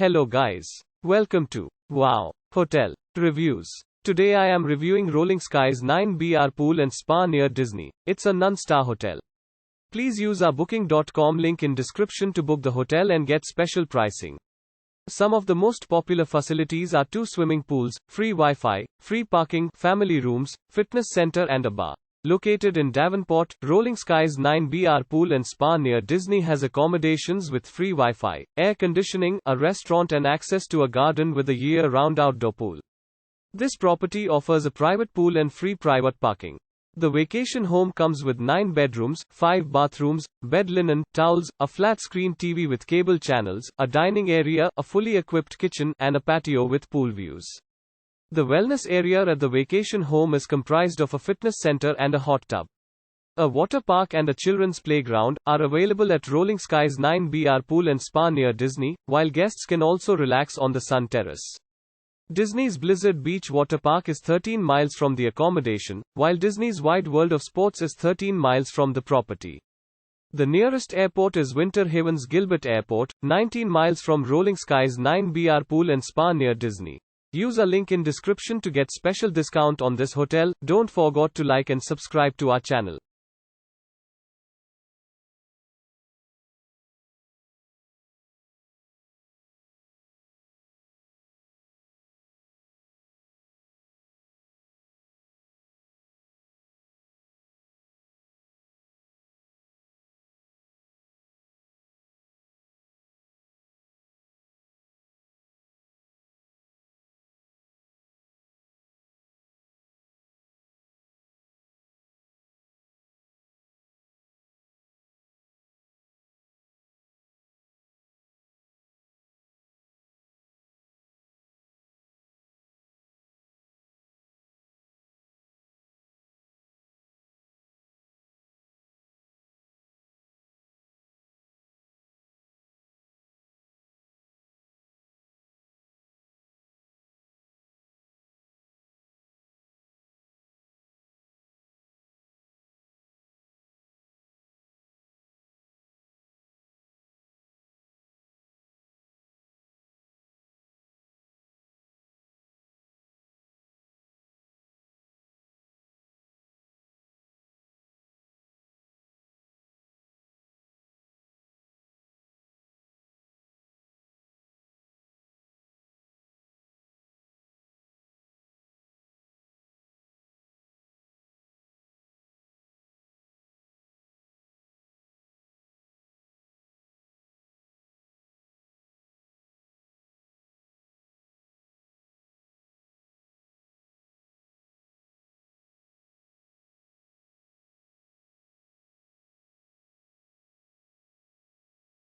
Hello guys. Welcome to Wow Hotel Reviews. Today I am reviewing Rolling Skies 9BR Pool and Spa near Disney. It's a non-star hotel. Please use our booking.com link in description to book the hotel and get special pricing. Some of the most popular facilities are 2 swimming pools, free Wi-Fi, free parking, family rooms, fitness center and a bar. Located in Davenport, Rolling Skies 9BR Pool and Spa near Disney has accommodations with free Wi-Fi, air conditioning, a restaurant and access to a garden with a year-round outdoor pool. This property offers a private pool and free private parking. The vacation home comes with 9 bedrooms, 5 bathrooms, bed linen, towels, a flat-screen TV with cable channels, a dining area, a fully equipped kitchen, and a patio with pool views. The wellness area at the vacation home is comprised of a fitness center and a hot tub. A water park and a children's playground are available at Rolling Skies 9BR Pool and Spa near Disney, while guests can also relax on the sun terrace. Disney's Blizzard Beach Water Park is 13 miles from the accommodation, while Disney's Wide World of Sports is 13 miles from the property. The nearest airport is Winter Haven's Gilbert Airport, 19 miles from Rolling Skies 9BR Pool and Spa near Disney. Use a link in description to get special discount on this hotel. Don't forget to like and subscribe to our channel.